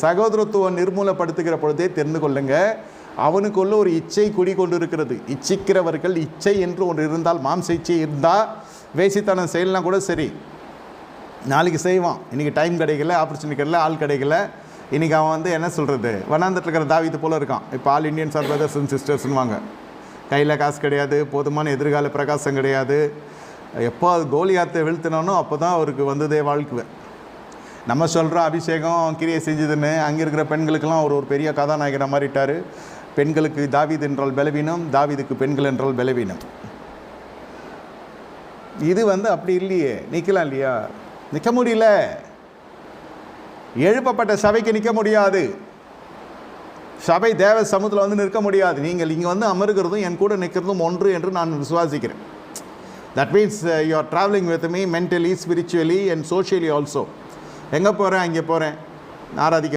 சகோதரத்துவம் நிர்மூலப்படுத்துகிற பொழுதே தெரிந்து கொள்ளுங்க, அவனுக்குள்ள ஒரு இச்சை குடி கொண்டு இருக்கிறது. இச்சிக்கிறவர்கள் இச்சை என்று ஒன்று இருந்தால், மாம்ச இச்சை இருந்தால் வேசித்தனம் செய்யலாம் கூட சரி, நாளைக்கு செய்வான். இன்றைக்கி டைம் கிடைக்கல, ஆப்பர்ச்சுனிட்டி கிடைக்கல, ஆள் கிடைக்கல. இன்றைக்கி அவன் என்ன சொல்கிறது, வனாந்தத்தில் இருக்கிற தாவீது போல் இருக்கான். இப்போ all Indians are brothers and சிஸ்டர்ஸ்னுவாங்க. கையில் காசு கிடையாது, போதுமான எதிர்கால பிரகாசம் கிடையாது. எப்போ அது கோலியாத்தை வீழ்த்தினானோ அப்போ தான் அவருக்கு வந்ததே வாழ்க்கை. நம்ம சொல்கிறோம் அபிஷேகம் கிரியை செஞ்சதுன்னு, அங்கே இருக்கிற பெண்களுக்கெல்லாம் ஒரு பெரிய கதாநாயகனாக மாறிட்டார். பெண்களுக்கு தாவீது என்றால் பலவீனம், தாவீதுக்கு பெண்கள் என்றால் பலவீனம். இது அப்படி இல்லையே, நிற்கலாம் இல்லையா? நிற்க முடியல. எழுப்பப்பட்ட சபைக்கு நிற்க முடியாது. சபை தேவ சமூகத்தில் நிற்க முடியாது. நீங்கள் இங்கே அமர்கிறதும் என் கூட நிற்கிறதும் ஒன்று என்று நான் விசுவாசிக்கிறேன். That means you are travelling with me mentally, spiritually and socially also. எங்கே போகிறேன், அங்கே போகிறேன், ஆராதிக்க